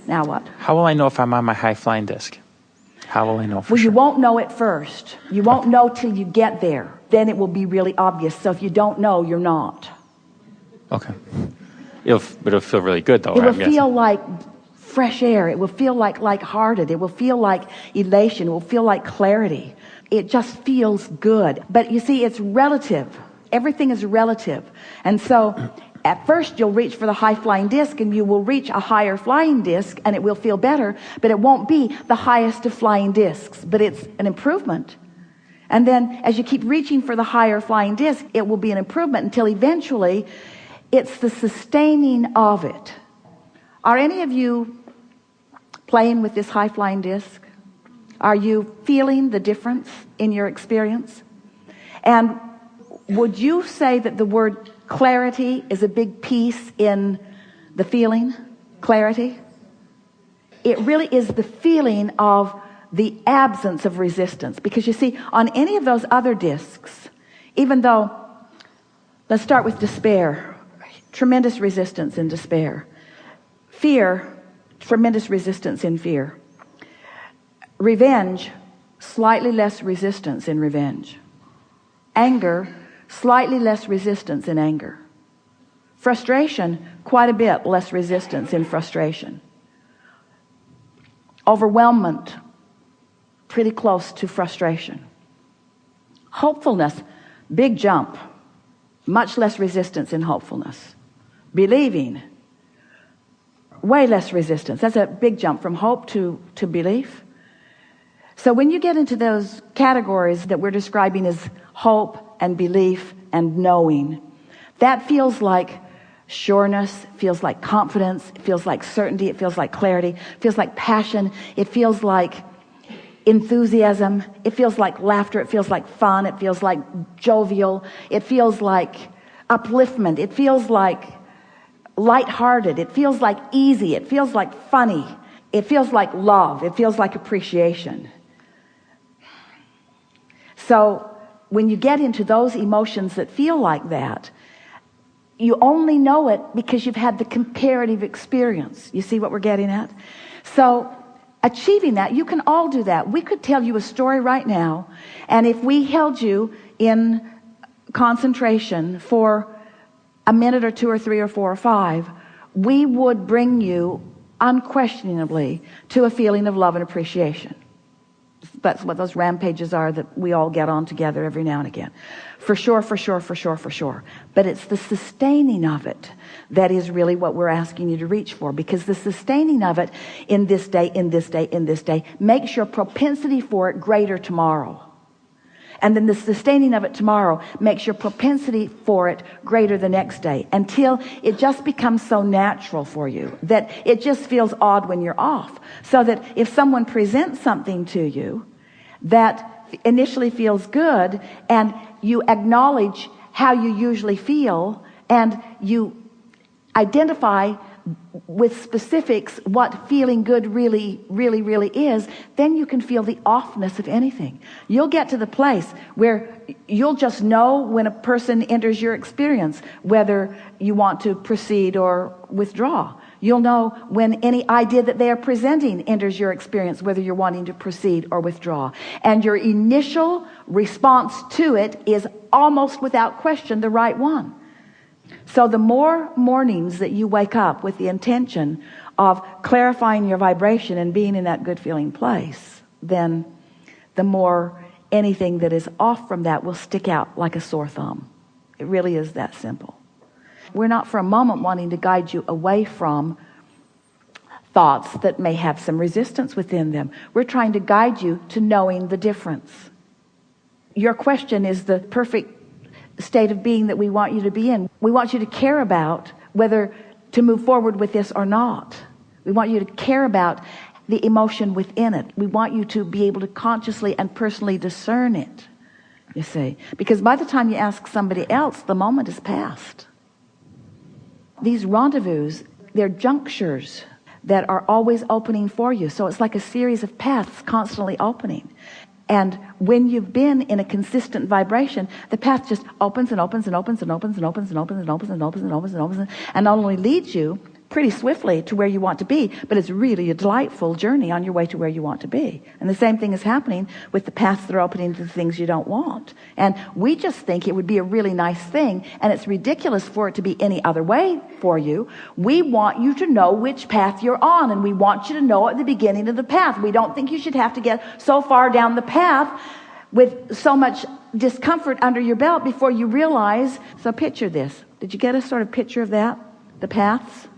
Now what? How will I know if I'm on my high flying disc? How will I know for Well, sure? you won't know it first. You won't know till you get there. Then it will be really obvious. So if you don't know, you're not. Okay. But it'll feel really good, though. It will I'm guessing. feel like fresh air. It will feel like lighthearted. It will feel like elation. It will feel like clarity. It just feels good. But you see, it's relative. Everything is relative. And so at first you'll reach for the high flying disc, and you will reach a higher flying disc, and it will feel better, but it won't be the highest of flying discs, but it's an improvement. And then as you keep reaching for the higher flying disc, it will be an improvement until eventually it's the sustaining of it. Are any of you playing with this high flying disc? Are you feeling the difference in your experience? And would you say that the word clarity is a big piece in the feeling? Clarity? It really is the feeling of the absence of resistance. Because you see, on any of those other discs, even though, let's start with despair. Tremendous resistance in despair. Fear, tremendous resistance in fear. Revenge, slightly less resistance in revenge. Anger, slightly less resistance in anger. Frustration, quite a bit less resistance in frustration. Overwhelmment, pretty close to frustration. Hopefulness, big jump, much less resistance in hopefulness. Believing, way less resistance. That's a big jump from hope to belief. So when you get into those categories that we're describing as hope and belief and knowing, that feels like sureness, feels like confidence, it feels like certainty, it feels like clarity, it feels like passion, it feels like enthusiasm, it feels like laughter, it feels like fun, it feels like jovial, it feels like upliftment, it feels like lighthearted, it feels like easy, it feels like funny, it feels like love, it feels like appreciation. So when you get into those emotions that feel like that, you only know it because you've had the comparative experience. You see what we're getting at? So achieving that, you can all do that. We could tell you a story right now, and if we held you in concentration for a minute or two or three or four or five, we would bring you unquestionably to a feeling of love and appreciation. That's what those rampages are that we all get on together every now and again. For sure, for sure, for sure, for sure. But it's the sustaining of it that is really what we're asking you to reach for, because the sustaining of it in this day, in this day, in this day, makes your propensity for it greater tomorrow. And then the sustaining of it tomorrow makes your propensity for it greater the next day, until it just becomes so natural for you that it just feels odd when you're off. So that if someone presents something to you that initially feels good, and you acknowledge how you usually feel, and you identify with specifics what feeling good really is, then you can feel the offness of anything. You'll get to the place where you'll just know when a person enters your experience whether you want to proceed or withdraw. You'll know when any idea that they are presenting enters your experience whether you're wanting to proceed or withdraw. And your initial response to it is almost without question the right one. So the more mornings that you wake up with the intention of clarifying your vibration and being in that good feeling place, then the more anything that is off from that will stick out like a sore thumb. It really is that simple. We're not for a moment wanting to guide you away from thoughts that may have some resistance within them. We're trying to guide you to knowing the difference. Your question is the perfect state of being that we want you to be in. We want you to care about whether to move forward with this or not. We want you to care about the emotion within it. We want you to be able to consciously and personally discern it, you see. Because by the time you ask somebody else, the moment is past. These rendezvous, they're junctures that are always opening for you. So it's like a series of paths constantly opening. And when you've been in a consistent vibration, the path just opens and opens and opens and opens and opens and opens and opens and opens and opens and opens and not only leads you pretty swiftly to where you want to be, but it's really a delightful journey on your way to where you want to be. And the same thing is happening with the paths that are opening to the things you don't want. And we just think it would be a really nice thing, and it's ridiculous for it to be any other way for you. We want you to know which path you're on, and we want you to know at the beginning of the path. We don't think you should have to get so far down the path with so much discomfort under your belt before you realize. So picture this. Did you get a sort of picture of that? The paths?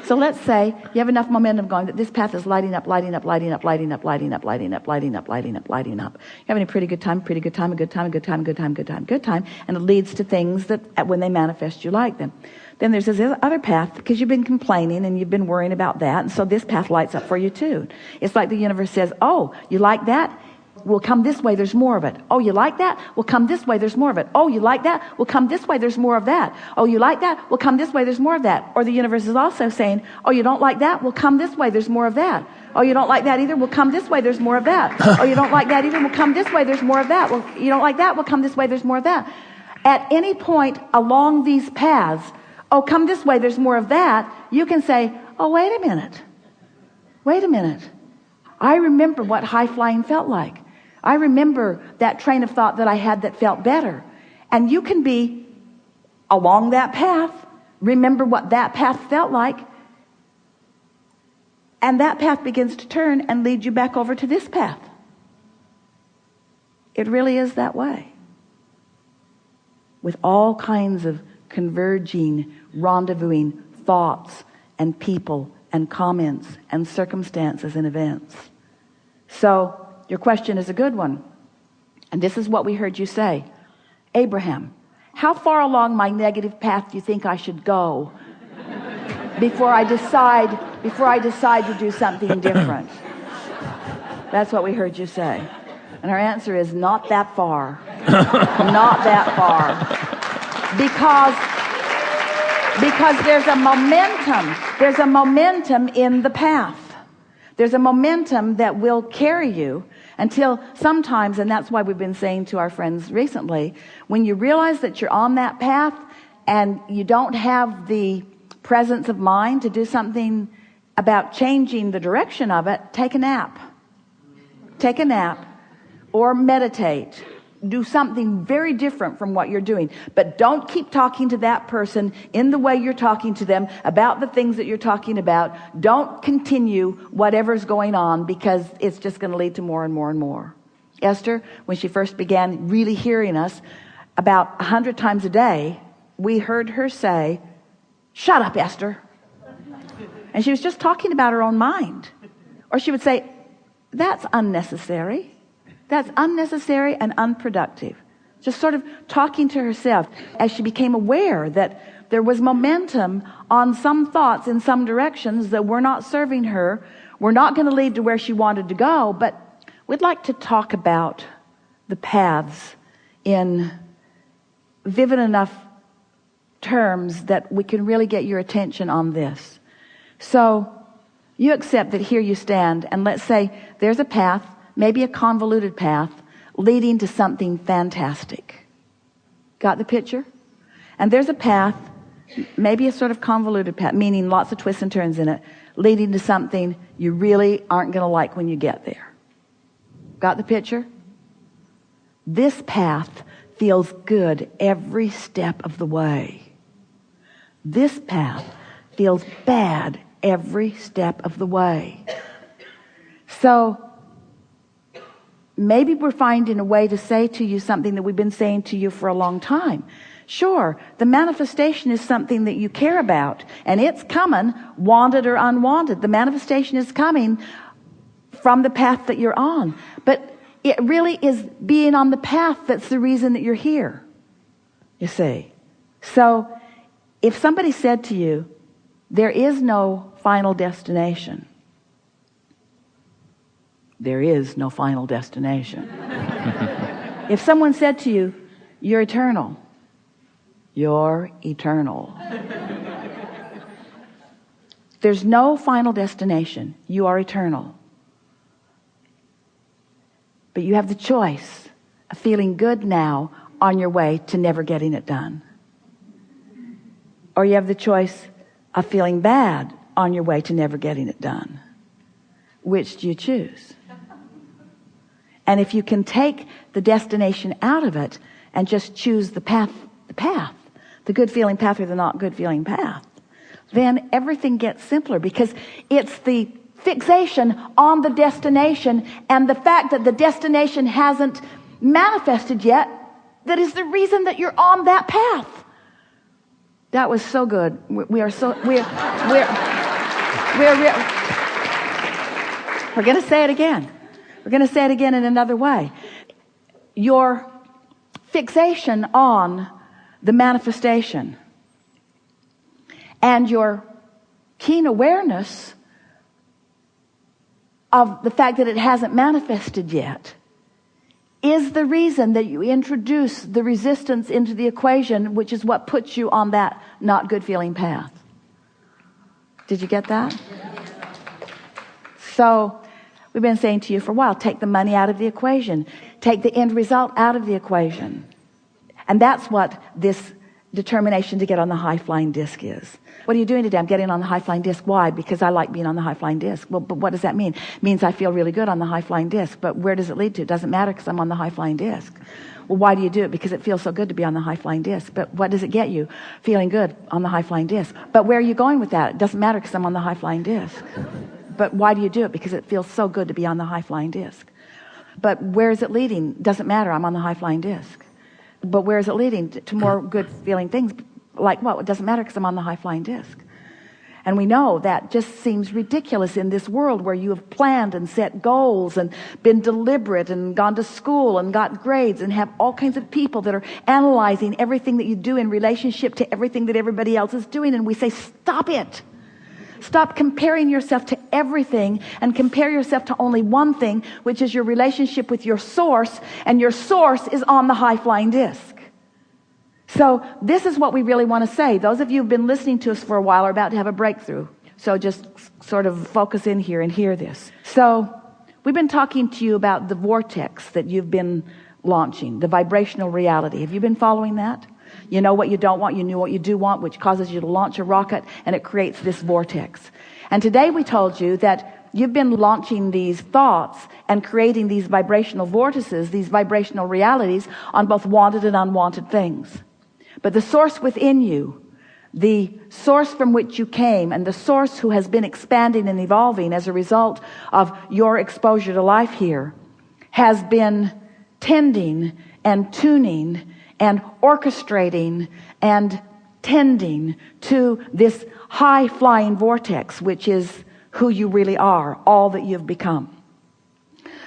So let's say you have enough momentum going that this path is lighting up, lighting up, lighting up, lighting up, lighting up, lighting up, lighting up, lighting up, lighting up. You're having a pretty good time, a good time, a good time, a good time, good time, good time. And it leads to things that when they manifest, you like them. Then there's this other path because you've been complaining and you've been worrying about that. And so this path lights up for you too. It's like the universe says, oh, you like that? Well, come this way, there's more of it. Oh, you like that? Well, come this way, there's more of it. Oh, you like that? Well, come this way, there's more of that. Oh, you like that? Well, come this way, there's more of that. Or the universe is also saying, oh, you don't like that? Well, come this way, there's more of that. Oh, you don't like that either? Well, come this way, there's more of that. Oh, you don't like that either? Well, come this way, there's more of that. Well, you don't like that? Well, come this way, there's more of that. At any point along these paths, oh, come this way, there's more of that, you can say, oh, wait a minute. Wait a minute. I remember what high flying felt like. I remember that train of thought that I had that felt better. And you can be along that path, remember what that path felt like, and that path begins to turn and lead you back over to this path. It really is that way. With all kinds of converging, rendezvousing thoughts and people and comments and circumstances and events. So your question is a good one. And this is what we heard you say. Abraham, how far along my negative path do you think I should go before I decide to do something different? That's what we heard you say. And our answer is not that far. Not that far. Because there's a momentum in the path. There's a momentum that will carry you until sometimes, and that's why we've been saying to our friends recently, when you realize that you're on that path and you don't have the presence of mind to do something about changing the direction of it, take a nap. Take a nap or meditate. Do something very different from what you're doing. But don't keep talking to that person in the way you're talking to them about the things that you're talking about. Don't continue whatever's going on, because it's just going to lead to more and more and more. Esther, when she first began really hearing us, about 100 times a day, we heard her say, "Shut up, Esther." And she was just talking about her own mind. Or she would say, "That's unnecessary. That's unnecessary and unproductive." Just sort of talking to herself as she became aware that there was momentum on some thoughts in some directions that were not serving her, were not going to lead to where she wanted to go. But we'd like to talk about the paths in vivid enough terms that we can really get your attention on this. So you accept that here you stand, and let's say there's a path, maybe a convoluted path, leading to something fantastic. Got the picture? And there's a path, maybe a sort of convoluted path, meaning lots of twists and turns in it, leading to something you really aren't going to like when you get there. Got the picture? This path feels good every step of the way. This path feels bad every step of the way. So maybe we're finding a way to say to you something that we've been saying to you for a long time. Sure, the manifestation is something that you care about, and it's coming, wanted or unwanted. The manifestation is coming from the path that you're on. But it really is being on the path that's the reason that you're here, you see. So if somebody said to you, there is no final destination, there is no final destination. If someone said to you, you're eternal, you're eternal. There's no final destination. You are eternal. But you have the choice of feeling good now on your way to never getting it done. Or you have the choice of feeling bad on your way to never getting it done? Which do you choose? And if you can take the destination out of it and just choose the path, the good feeling path or the not good feeling path, then everything gets simpler, because it's the fixation on the destination and the fact that the destination hasn't manifested yet that is the reason that you're on that path. That was so good. We're going to say it again. We're going to say it again in another way. Your fixation on the manifestation and your keen awareness of the fact that it hasn't manifested yet is the reason that you introduce the resistance into the equation, which is what puts you on that not good feeling path. Did you get that? So we've been saying to you for a while, take the money out of the equation. Take the end result out of the equation. And that's what this determination to get on the high-flying disc is. What are you doing today? I'm getting on the high-flying disc. Why? Because I like being on the high-flying disc. Well, but what does that mean? It means I feel really good on the high-flying disc. But where does it lead to? It doesn't matter because I'm on the high-flying disc. Well, why do you do it? Because it feels so good to be on the high-flying disc. But what does it get you? Feeling good on the high-flying disc. But where are you going with that? It doesn't matter because I'm on the high-flying disc. But why do you do it? Because it feels so good to be on the high-flying disc. But where is it leading? Doesn't matter. I'm on the high-flying disc. But where is it leading? To more good feeling things. Like what? It doesn't matter because I'm on the high-flying disc. And we know that just seems ridiculous in this world where you have planned and set goals and been deliberate and gone to school and got grades and have all kinds of people that are analyzing everything that you do in relationship to everything that everybody else is doing. And we say, stop it. Stop comparing yourself to everything and compare yourself to only one thing, which is your relationship with your source. And your source is on the high-flying disc. So this is what we really want to say. Those of you who've been listening to us for a while are about to have a breakthrough. So just sort of focus in here and hear this. So we've been talking to you about the vortex that you've been launching, the vibrational reality. Have you been following that? You know what you don't want, you know what you do want, which causes you to launch a rocket, and it creates this vortex. And today we told you that you've been launching these thoughts and creating these vibrational vortices, these vibrational realities on both wanted and unwanted things. But the source within you, the source from which you came, and the source who has been expanding and evolving as a result of your exposure to life here, has been tending and tuning and orchestrating and tending to this high-flying vortex, which is who you really are, all that you've become.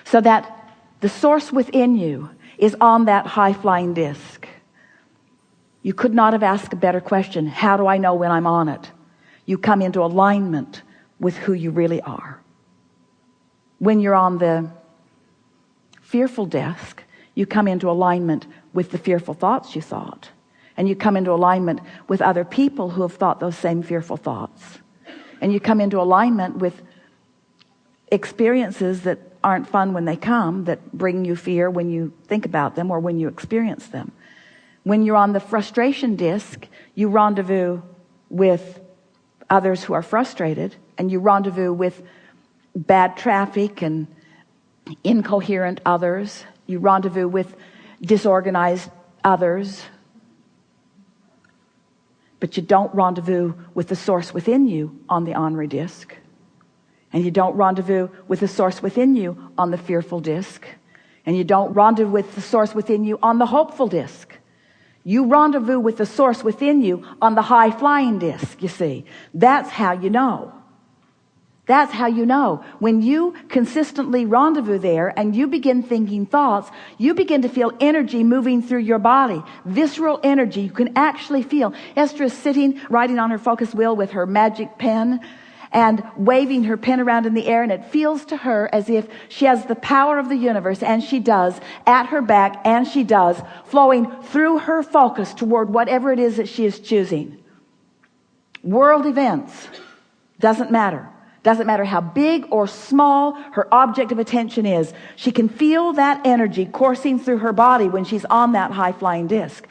So that the source within you is on that high-flying disc. You could not have asked a better question. How do I know when I'm on it? You come into alignment with who you really are. When you're on the fearful disc, you come into alignment with the fearful thoughts you thought. And you come into alignment with other people who have thought those same fearful thoughts. And you come into alignment with experiences that aren't fun when they come, that bring you fear when you think about them or when you experience them. When you're on the frustration disc, you rendezvous with others who are frustrated, and you rendezvous with bad traffic and incoherent others. You rendezvous with disorganized others. But you don't rendezvous with the source within you on the ornery disc. And you don't rendezvous with the source within you on the fearful disc. And you don't rendezvous with the source within you on the hopeful disc. You rendezvous with the source within you on the high-flying disc, you see. That's how you know. That's how you know. When you consistently rendezvous there and you begin thinking thoughts, you begin to feel energy moving through your body. Visceral energy you can actually feel. Esther is sitting, writing on her focus wheel with her magic pen and waving her pen around in the air, and it feels to her as if she has the power of the universe, and she does, at her back, and she does, flowing through her focus toward whatever it is that she is choosing. World events, doesn't matter. Doesn't matter how big or small her object of attention is. She can feel that energy coursing through her body when she's on that high-flying disc.